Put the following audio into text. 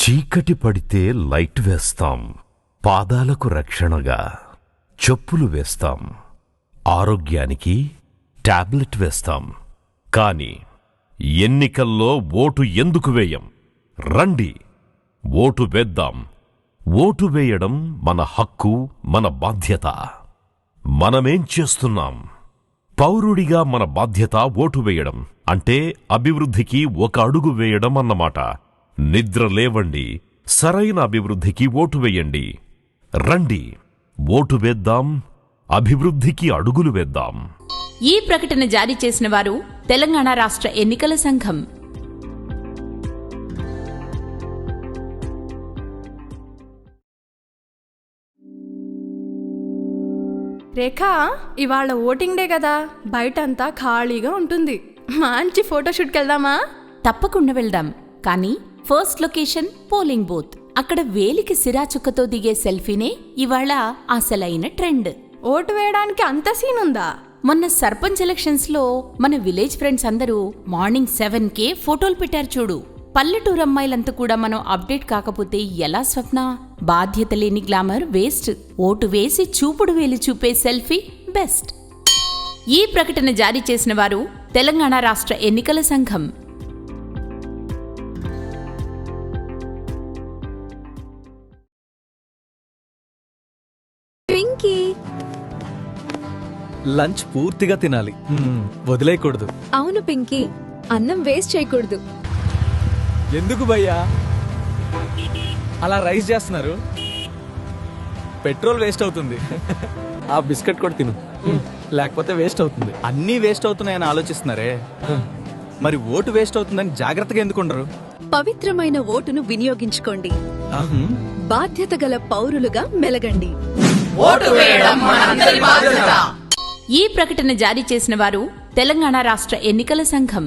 చీకటి పడితే లైట్ వేస్తాం, పాదాలకు రక్షణగా చెప్పులు వేస్తాం, ఆరోగ్యానికి టాబ్లెట్ వేస్తాం. కాని ఎన్నికల్లో ఓటు ఎందుకు వేయం? రండి, ఓటు వేద్దాం. ఓటు వేయడం మన హక్కు, మన బాధ్యత. మనమేం చేస్తున్నాం? పౌరుడిగా మన బాధ్యత ఓటు వేయడం అంటే అభివృద్ధికి ఒక అడుగు వేయడం అన్నమాట. నిద్ర లేవండి, సరైన అభివృద్ధికి ఓటు వేయండి. రండి, ఓటు వేద్దాం, అభివృద్ధికి అడుగులు వేద్దాం. ఈ ప్రకటన జారీ చేసిన వారు తెలంగాణ రాష్ట్ర ఎన్నికల సంఘం. రేఖా, ఇవాళ ఓటింగ్ డే కదా, బయటంతా ఖాళీగా ఉంటుంది. మంచి ఫోటోషూట్కి వెళ్దామా? తప్పకుండా వెళ్దాం. కానీ ఫస్ట్ లొకేషన్ పోలింగ్ బూత్. అక్కడ వేలికి సిరాచుక్కతో దిగే సెల్ఫీనే ఇవాళ అసలైన ట్రెండ్. ఓటు వేయడానికి అంత సీన్ ఉందా? మొన్న సర్పంచ్ ఎలక్షన్స్ లో మన విలేజ్ ఫ్రెండ్స్ అందరూ మార్నింగ్ 7కే ఫోటోలు పెట్టారు చూడు. పల్లెటూరు అమ్మాయిలంతా కూడా మనం అప్డేట్ కాకపోతే ఎలా స్వప్న? బాధ్యత లేని గ్లామర్ వేస్ట్. ఓటు వేసి చూపుడు వేలి చూపే సెల్ఫీ బెస్ట్. ఈ ప్రకటన జారీ చేసిన వారు తెలంగాణ రాష్ట్ర ఎన్నికల సంఘం. లంచ్ పూర్తిగా తినాలి, వదిలేయకూడదు. అవును పింకీ, అన్నం వేస్ట్ చేయకూడదు. ఎందుకు భయ్యా అలా రైస్ చేస్తున్నారు? పెట్రోల్ వేస్ట్ అవుతుంది. ఆ బిస్కెట్ కూడా తిను, లేకపోతే వేస్ట్ అవుతుంది. అన్నీ వేస్ట్ అవుతున్నాయని ఆలోచిస్తున్నారే, మరి ఓటు వేస్ట్ అవుతుందని జాగ్రత్తగా ఎందుకుండరు? పవిత్రమైన ఓటును వినియోగించుకోండి. బాధ్యత గల పౌరులుగా మెలగండి. ఈ ప్రకటన జారీ చేసిన వారు తెలంగాణ రాష్ట్ర ఎన్నికల సంఘం.